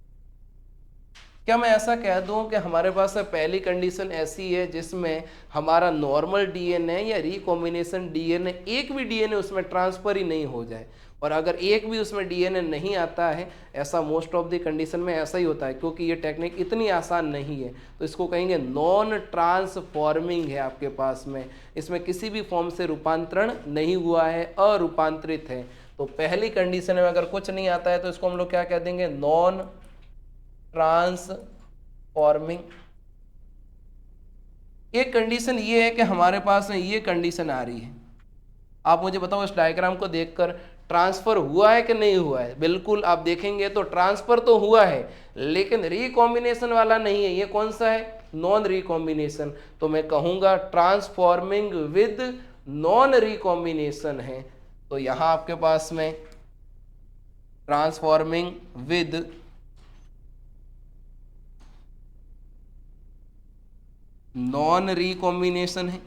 क्या मैं ऐसा कह दूं कि हमारे पास पहली कंडीशन ऐसी है जिसमें हमारा नॉर्मल डीएनए या रिकॉम्बिनेशन डीएनए, एक भी डीएनए उसमें ट्रांसफर ही नहीं हो जाए, और अगर एक भी उसमें डीएनए नहीं आता है, ऐसा मोस्ट ऑफ द कंडीशन में ऐसा ही होता है, क्योंकि ये टेक्निक इतनी आसान नहीं है, तो इसको कहेंगे नॉन ट्रांसफॉर्मिंग है आपके पास में, इसमें किसी भी फॉर्म से रूपांतरण नहीं हुआ है, अरूपांतरित है। तो पहली कंडीशन में अगर कुछ नहीं आता है तो इसको हम लोग क्या कह देंगे, नॉन ट्रांसफॉर्मिंग। एक कंडीशन ये है कि हमारे पास में ये कंडीशन आ रही है, आप मुझे बताओ इस डायग्राम को देखकर ट्रांसफर हुआ है कि नहीं हुआ है। बिल्कुल आप देखेंगे तो ट्रांसफर तो हुआ है, लेकिन रिकॉम्बिनेशन वाला नहीं है। ये कौन सा है, नॉन रिकॉम्बिनेशन। तो मैं कहूंगा ट्रांसफॉर्मिंग विद नॉन रिकॉम्बिनेशन है। तो यहां आपके पास में ट्रांसफॉर्मिंग विद नॉन रिकॉम्बिनेशन है,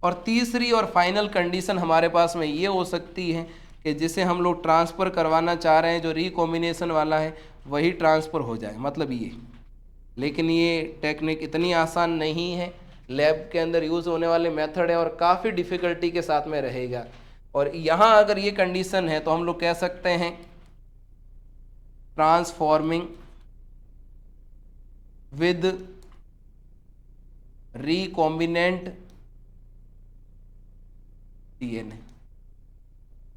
और तीसरी और फाइनल कंडीशन हमारे पास में ये हो सकती है कि जिसे हम लोग ट्रांसफ़र करवाना चाह रहे हैं, जो रिकॉम्बिनेशन वाला है वही ट्रांसफ़र हो जाए, मतलब ये। लेकिन ये टेक्निक इतनी आसान नहीं है, लैब के अंदर यूज़ होने वाले मेथड है और काफ़ी डिफ़िकल्टी के साथ में रहेगा। और यहाँ अगर ये कंडीशन है तो हम लोग कह सकते हैं ट्रांसफॉर्मिंग विद रिकॉम्बिनेंट डीएनए,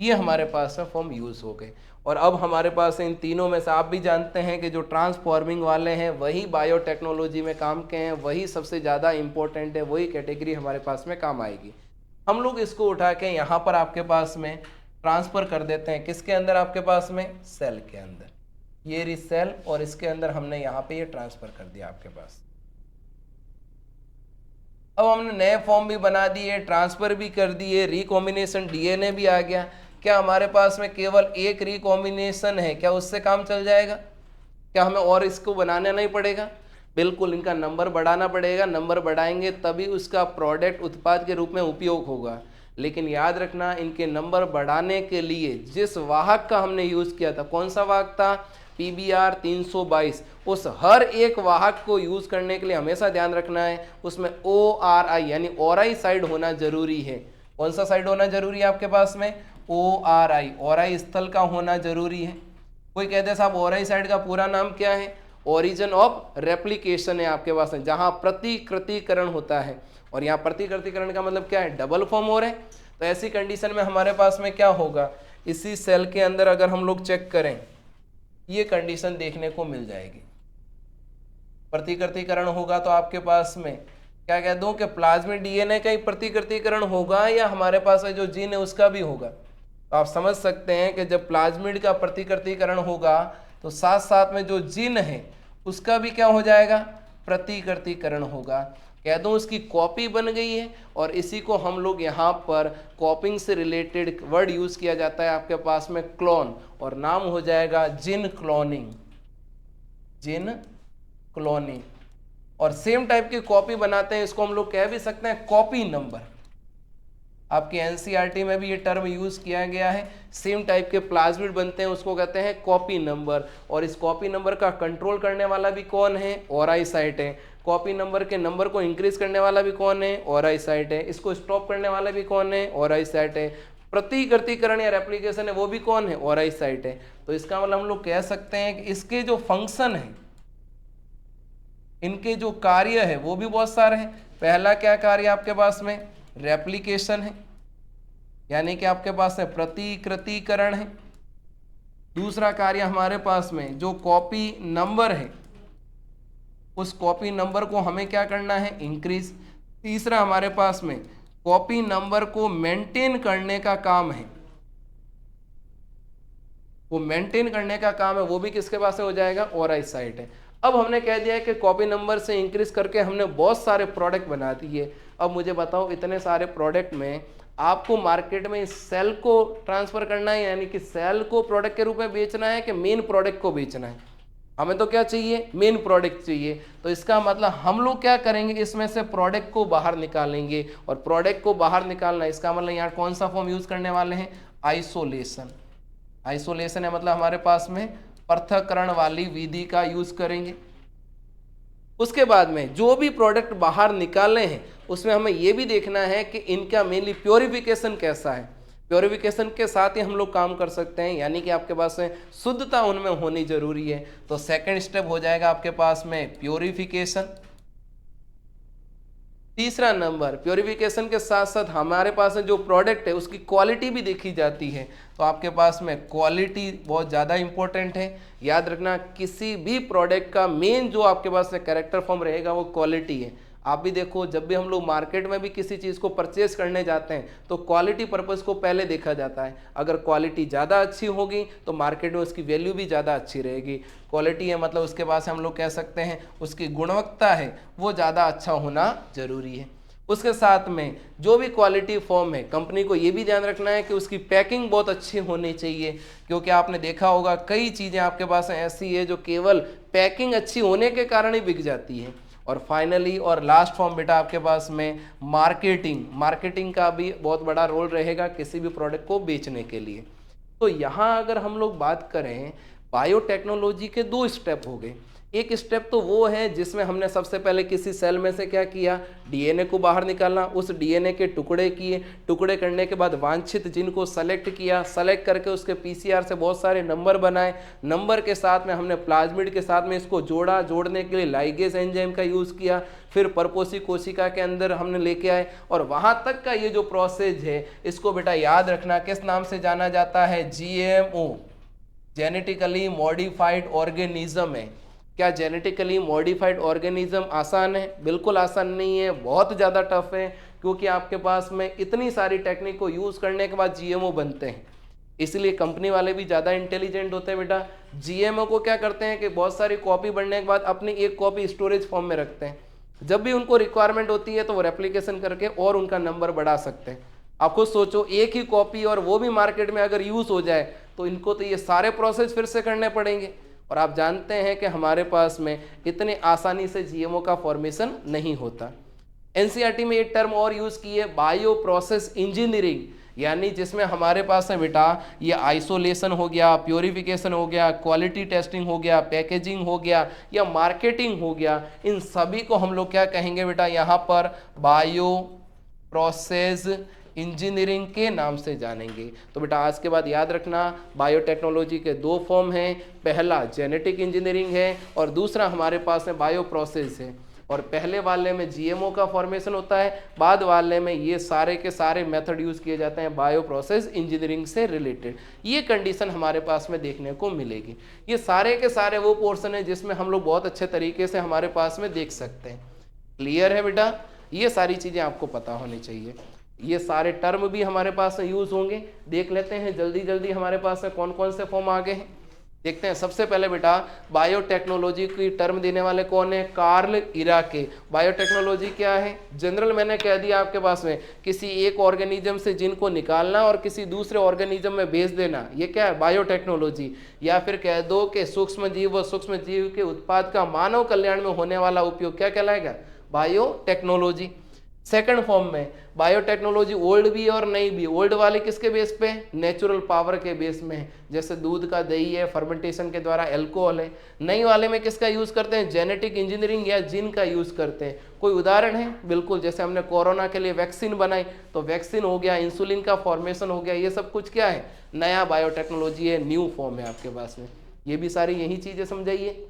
ये हमारे पास में फॉर्म यूज हो गए। और अब हमारे पास इन तीनों में से आप भी जानते हैं कि जो ट्रांसफॉर्मिंग वाले हैं वही बायोटेक्नोलॉजी में काम के हैं, वही सबसे ज़्यादा इंपॉर्टेंट है, वही कैटेगरी हमारे पास में काम आएगी। हम लोग इसको उठा के यहाँ पर आपके पास में ट्रांसफ़र कर देते हैं, किसके अंदर, आपके पास में सेल के अंदर। ये रही सेल और इसके अंदर हमने यहाँ पे ये ट्रांसफ़र कर दिया आपके पास। अब हमने नए फॉर्म भी बना दिए, ट्रांसफ़र भी कर दिए, रिकॉम्बिनेशन डीएनए भी आ गया। क्या हमारे पास में केवल एक रिकॉम्बिनेशन है, क्या उससे काम चल जाएगा? क्या हमें और इसको बनाना नहीं पड़ेगा? बिल्कुल, इनका नंबर बढ़ाना पड़ेगा। नंबर बढ़ाएंगे तभी उसका प्रोडक्ट उत्पाद के रूप में उपयोग होगा। लेकिन याद रखना, इनके नंबर बढ़ाने के लिए जिस वाहक का हमने यूज़ किया था, कौन सा वाहक था? PBr 322। उस हर एक वाहक को यूज़ करने के लिए हमेशा ध्यान रखना है उसमें ORI यानी ओराई साइड होना जरूरी है। कौन सा साइड होना जरूरी है आपके पास में? ORI, ओराई स्थल का होना जरूरी है। कोई कहते हैं साहब ओराई साइड का पूरा नाम क्या है? ओरिजिन ऑफ रेप्लिकेशन है आपके पास में, जहाँ प्रतिकृतिकरण होता है। और यहाँ प्रतिकृतिकरण का मतलब क्या है? डबल फॉर्म हो रहे हैं। तो ऐसी कंडीशन में हमारे पास में क्या होगा? इसी सेल के अंदर अगर हम लोग चेक करें, ये कंडीशन देखने को मिल जाएगी। प्रतिकृतिकरण होगा तो आपके पास में क्या कह दूं कि प्लाज्मिड डीएनए का ही प्रतिकृतिकरण होगा या हमारे पास जो जीन है उसका भी होगा। तो आप समझ सकते हैं कि जब प्लाज्मिड का प्रतिकृतिकरण होगा तो साथ साथ में जो जीन है उसका भी क्या हो जाएगा? प्रतिकृतिकरण होगा। कह दूं उसकी कॉपी बन गई है। और इसी को हम लोग यहाँ पर कॉपिंग से रिलेटेड वर्ड यूज किया जाता है आपके पास में क्लोन, और नाम हो जाएगा जिन क्लोनिंग, जिन क्लोनिंग। और सेम टाइप की कॉपी बनाते हैं, इसको हम लोग कह भी सकते हैं कॉपी नंबर। आपके एनसीईआरटी में भी ये टर्म यूज किया गया है। सेम टाइप के प्लाज्मिड बनते हैं, उसको कहते हैं कॉपी नंबर। और इस कॉपी नंबर का कंट्रोल करने वाला भी कौन है? ओराई साइट है। कॉपी नंबर के नंबर को इंक्रीज करने वाला भी कौन है? ओराई साइट है। इसको स्टॉप करने वाला भी कौन है? ओराई साइट है। प्रतिकृतिकरण या रेप्लिकेशन है वो भी कौन है? ओराई साइट है। तो इसका मतलब हम लोग कह सकते हैं कि इसके जो फंक्शन है, इनके जो कार्य है वो भी बहुत सारे हैं। पहला क्या कार्य आपके पास में? रेप्लिकेशन है, यानी कि आपके पास में प्रतिकृतिकरण है। दूसरा कार्य हमारे पास में जो कॉपी नंबर है, उस कॉपी नंबर को हमें क्या करना है? इंक्रीज। तीसरा हमारे पास में कॉपी नंबर को मेंटेन करने का काम है, वो मेंटेन करने का काम है, वो भी किसके पास में हो जाएगा? ओराई साइट है। अब हमने कह दिया है कि कॉपी नंबर से इंक्रीज करके हमने बहुत सारे प्रोडक्ट बना दिए। अब मुझे बताओ, इतने सारे प्रोडक्ट में आपको मार्केट में इस सेल को ट्रांसफर करना है, यानी कि सेल को प्रोडक्ट के रूप में बेचना है कि मेन प्रोडक्ट को बेचना है? हमें तो क्या चाहिए? मेन प्रोडक्ट चाहिए। तो इसका मतलब हम लोग क्या करेंगे? इसमें से प्रोडक्ट को बाहर निकालेंगे। और प्रोडक्ट को बाहर निकालना, इसका मतलब यहाँ कौन सा फॉर्म यूज करने वाले हैं? आइसोलेशन। आइसोलेशन है मतलब हमारे पास में पृथक्करण वाली विधि का यूज करेंगे। उसके बाद में जो भी प्रोडक्ट बाहर निकालने हैं उसमें हमें यह भी देखना है कि इनका मेनली प्योरिफिकेशन कैसा है। प्योरिफिकेशन के साथ ही हम लोग काम कर सकते हैं, यानी कि आपके पास में शुद्धता उनमें होनी जरूरी है। तो सेकंड स्टेप हो जाएगा आपके पास में प्योरिफिकेशन। तीसरा नंबर, प्योरिफिकेशन के साथ साथ हमारे पास में जो प्रोडक्ट है उसकी क्वालिटी भी देखी जाती है। तो आपके पास में क्वालिटी बहुत ज़्यादा इंपॉर्टेंट है। याद रखना, किसी भी प्रोडक्ट का मेन जो आपके पास में कैरेक्टर फॉर्म रहेगा वो क्वालिटी है। आप भी देखो, जब भी हम लोग मार्केट में भी किसी चीज़ को परचेज करने जाते हैं तो क्वालिटी पर्पज़ को पहले देखा जाता है। अगर क्वालिटी ज़्यादा अच्छी होगी तो मार्केट में उसकी वैल्यू भी ज़्यादा अच्छी रहेगी। क्वालिटी है मतलब उसके पास हम लोग कह सकते हैं उसकी गुणवत्ता है वो ज़्यादा अच्छा होना ज़रूरी है। उसके साथ में जो भी क्वालिटी फॉर्म है, कंपनी को ये भी ध्यान रखना है कि उसकी पैकिंग बहुत अच्छी होनी चाहिए। क्योंकि आपने देखा होगा कई चीज़ें आपके पास ऐसी है जो केवल पैकिंग अच्छी होने के कारण ही बिक जाती है। और फाइनली और लास्ट फॉर्म बेटा आपके पास में मार्केटिंग। मार्केटिंग का भी बहुत बड़ा रोल रहेगा किसी भी प्रोडक्ट को बेचने के लिए। तो यहाँ अगर हम लोग बात करें, बायोटेक्नोलॉजी के दो स्टेप हो गए। एक स्टेप तो वो है जिसमें हमने सबसे पहले किसी सेल में से क्या किया, डीएनए को बाहर निकालना, उस डीएनए के टुकड़े किए, टुकड़े करने के बाद वांछित जीन को सेलेक्ट किया, सेलेक्ट करके उसके पीसीआर से बहुत सारे नंबर बनाए, नंबर के साथ में हमने प्लाज्मिड के साथ में इसको जोड़ा, जोड़ने के लिए लाइगेज एंजाइम का यूज़ किया, फिर परपोसी कोशिका के अंदर हमने लेके आए, और वहाँ तक का ये जो प्रोसेस है इसको बेटा याद रखना किस नाम से जाना जाता है, जीएमओ, जेनेटिकली मॉडिफाइड ऑर्गेनिज्म है। क्या जेनेटिकली मॉडिफाइड ऑर्गेनिज्म आसान है? बिल्कुल आसान नहीं है, बहुत ज़्यादा टफ है, क्योंकि आपके पास में इतनी सारी टेक्निक को यूज़ करने के बाद जीएमओ बनते हैं। इसलिए कंपनी वाले भी ज़्यादा इंटेलिजेंट होते हैं बेटा। जीएमओ को क्या करते हैं कि बहुत सारी कॉपी बनने के बाद अपनी एक कॉपी स्टोरेज फॉर्म में रखते हैं, जब भी उनको रिक्वायरमेंट होती है तो वो रेप्लिकेशन करके और उनका नंबर बढ़ा सकते हैं। आप खुद सोचो, एक ही कॉपी और वो भी मार्केट में अगर यूज़ हो जाए तो इनको तो ये सारे प्रोसेस फिर से करने पड़ेंगे, और आप जानते हैं कि हमारे पास में इतने आसानी से जीएमओ का फॉर्मेशन नहीं होता। एनसीईआरटी में एक टर्म और यूज़ की है, बायो प्रोसेस इंजीनियरिंग, यानी जिसमें हमारे पास है बेटा ये आइसोलेशन हो गया, प्योरिफिकेशन हो गया, क्वालिटी टेस्टिंग हो गया, पैकेजिंग हो गया या मार्केटिंग हो गया, इन सभी को हम लोग क्या कहेंगे बेटा यहाँ पर बायो प्रोसेस इंजीनियरिंग के नाम से जानेंगे। तो बेटा आज के बाद याद रखना, बायोटेक्नोलॉजी के दो फॉर्म हैं, पहला जेनेटिक इंजीनियरिंग है और दूसरा हमारे पास में बायो प्रोसेस है। और पहले वाले में जीएमओ का फॉर्मेशन होता है, बाद वाले में ये सारे के सारे मेथड यूज़ किए जाते हैं बायो प्रोसेस इंजीनियरिंग से रिलेटेड। ये कंडीशन हमारे पास में देखने को मिलेगी। ये सारे के सारे वो पोर्शन है जिसमें हम लोग बहुत अच्छे तरीके से हमारे पास में देख सकते हैं। क्लियर है बेटा? ये सारी चीज़ें आपको पता होनी चाहिए। ये सारे टर्म भी हमारे पास में यूज होंगे, देख लेते हैं जल्दी जल्दी हमारे पास में कौन कौन से फॉर्म आगे हैं। देखते हैं सबसे पहले बेटा बायोटेक्नोलॉजी की टर्म देने वाले कौन है, कार्ल इराके। बायोटेक्नोलॉजी क्या है? जनरल मैंने कह दिया आपके पास में, किसी एक ऑर्गेनिज्म से जीन को निकालना और किसी दूसरे ऑर्गेनिज्म में भेज देना, ये क्या है? बायोटेक्नोलॉजी। या फिर कह दो कि सूक्ष्म जीव व सूक्ष्म जीव के उत्पाद का मानव कल्याण में होने वाला उपयोग क्या कहलाएगा? बायोटेक्नोलॉजी। सेकंड फॉर्म में बायोटेक्नोलॉजी ओल्ड भी और नई भी। ओल्ड वाले किसके बेस पे? नेचुरल पावर के बेस में, जैसे दूध का दही है, फर्मेंटेशन के द्वारा एल्कोहल है। नई वाले में किसका यूज़ करते हैं? जेनेटिक इंजीनियरिंग या जीन का यूज़ करते हैं। कोई उदाहरण है? बिल्कुल, जैसे हमने कोरोना के लिए वैक्सीन बनाई तो वैक्सीन हो गया, इंसुलिन का फॉर्मेशन हो गया, ये सब कुछ क्या है? नया बायोटेक्नोलॉजी है, न्यू फॉर्म है आपके पास में। ये भी सारी यही चीज़ें समझाइए।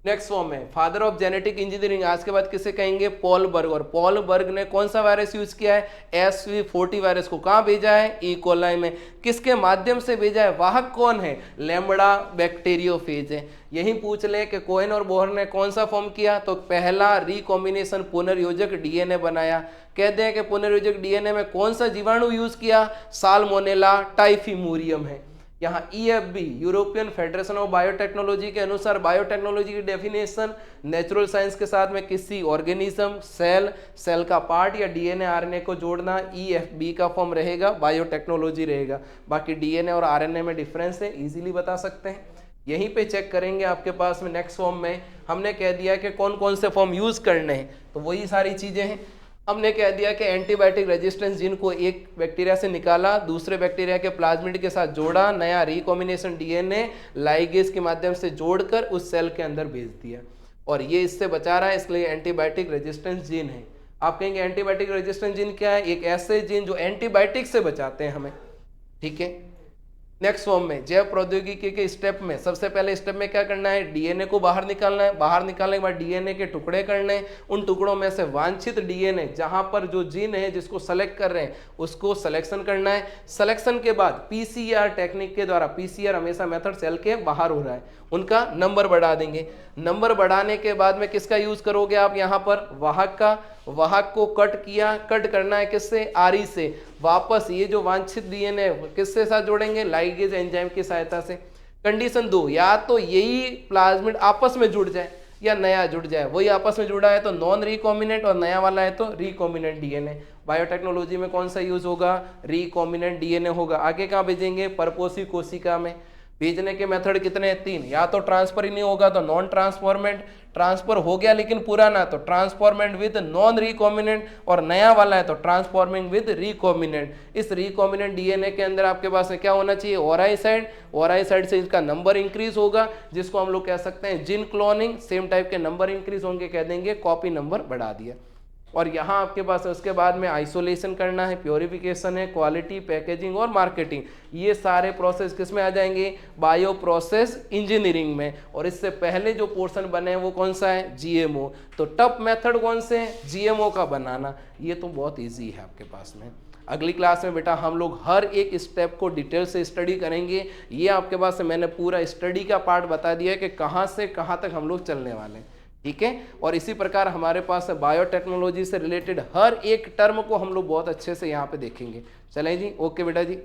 नेक्स्ट फॉर्म है फादर ऑफ जेनेटिक इंजीनियरिंग। आज के बाद किसे कहेंगे? पॉल बर्ग। और पॉल बर्ग ने कौन सा वायरस यूज किया है? SV40 वायरस को कहाँ भेजा है? ई कोलाई में। किसके माध्यम से भेजा है? वाहक कौन है? लैम्बडा बैक्टीरियोफेज है। यही पूछ ले कि कोहेन और बोहर ने कौन सा फॉर्म किया? तो पहला रिकॉम्बिनेशन पुनर्योजक डीएनए बनाया। कहते हैं कि पुनर्योजक डीएनए में कौन सा जीवाणु यूज किया? साल्मोनेला टाइफिमूरियम है। यहाँ EFB European federation of biotechnology के अनुसार बायोटेक्नोलॉजी की डेफिनेशन नेचुरल साइंस के साथ में किसी ऑर्गेनिज्म, सेल का पार्ट या डीएनए आरएनए को जोड़ना, EFB का फॉर्म रहेगा, बायोटेक्नोलॉजी रहेगा। बाकी डीएनए और आरएनए में डिफरेंस है, इजीली बता सकते हैं। यहीं पे चेक करेंगे आपके पास में नेक्स्ट फॉर्म में हमने कह दिया कि कौन कौन से फॉर्म यूज करने हैं, तो वही सारी चीजें हैं। हमने कह दिया कि एंटीबायोटिक रेजिस्टेंस जीन को एक बैक्टीरिया से निकाला, दूसरे बैक्टीरिया के प्लाज्मिड के साथ जोड़ा, नया रिकॉम्बिनेशन डीएनए लाइगेज के माध्यम से जोड़कर उस सेल के अंदर भेज दिया, और ये इससे बचा रहा है, इसलिए एंटीबायोटिक रेजिस्टेंस जीन है। आप कहेंगे एंटीबायोटिक रेजिस्टेंस जीन क्या है? एक ऐसे जीन जो एंटीबायोटिक से बचाते हैं हमें, ठीक है। नेक्स्ट फॉर्म में जैव प्रौद्योगिकी के स्टेप में सबसे पहले स्टेप में क्या करना है? डीएनए को बाहर निकालना है। बाहर निकालने के बाद डीएनए के टुकड़े करने हैं। उन टुकड़ों में से वांछित डीएनए, जहां पर जो जीन है जिसको सेलेक्ट कर रहे हैं उसको सिलेक्शन करना है। सिलेक्शन के बाद पीसीआर टेक्निक के द्वारा, पीसीआर हमेशा मेथड सेल के बाहर हो रहा है, उनका नंबर बढ़ा देंगे। नंबर बढ़ाने के बाद में किसका यूज करोगे आप? यहाँ पर वाहक का। वाहक को कट किया, कट करना है किससे? आरी से। वापस ये जो वांछित डीएनए किसके साथ जोड़ेंगे? लाइगेज एंजाइम की सहायता से। कंडीशन 2, या तो यही प्लाज्मिड आपस में जुड़ जाए या नया जुड़ जाए। वही आपस में जुड़ा है तो नॉन रिकॉम्बिनेंट और नया वाला है तो रिकॉम्बिनेंट डीएनए। बायोटेक्नोलॉजी में कौन सा यूज होगा? रिकॉम्बिनेंट डीएनए होगा। आगे कहाँ भेजेंगे? परपोसी कोशिका में। भेजने के मेथड कितने हैं? 3। या तो ट्रांसफर ही नहीं होगा तो नॉन ट्रांसफॉर्मेंट, ट्रांसफर हो गया लेकिन पूरा ना तो ट्रांसफॉर्मेंट विद नॉन रिकॉम्बिनेंट, और नया वाला है तो ट्रांसफॉर्मिंग विद रिकॉम्बिनेंट। इस रिकॉम्बिनेंट डीएनए के अंदर आपके पास क्या होना चाहिए? ओराई साइड। ओराई साइड से इसका नंबर इंक्रीज होगा, जिसको हम लोग कह सकते हैं जिन क्लोनिंग। सेम टाइप के नंबर इंक्रीज होंगे, कह देंगे कॉपी नंबर बढ़ा दिया। और यहाँ आपके पास उसके बाद में आइसोलेशन करना है, प्योरिफिकेशन है, क्वालिटी, पैकेजिंग और मार्केटिंग। ये सारे प्रोसेस किस में आ जाएंगे? बायो प्रोसेस इंजीनियरिंग में। और इससे पहले जो पोर्शन बने हैं वो कौन सा है? जीएमओ। तो टफ मेथड कौन से हैं? जीएमओ का बनाना। ये तो बहुत ईजी है आपके पास में। अगली क्लास में बेटा हम लोग हर एक स्टेप को डिटेल से स्टडी करेंगे। ये आपके पास मैंने पूरा स्टडी का पार्ट बता दिया है कि कहाँ से कहाँ तक हम लोग चलने वाले हैं, ठीक है। और इसी प्रकार हमारे पास बायोटेक्नोलॉजी से रिलेटेड हर एक टर्म को हम लोग बहुत अच्छे से यहाँ पे देखेंगे। चलें जी, ओके बेटा जी।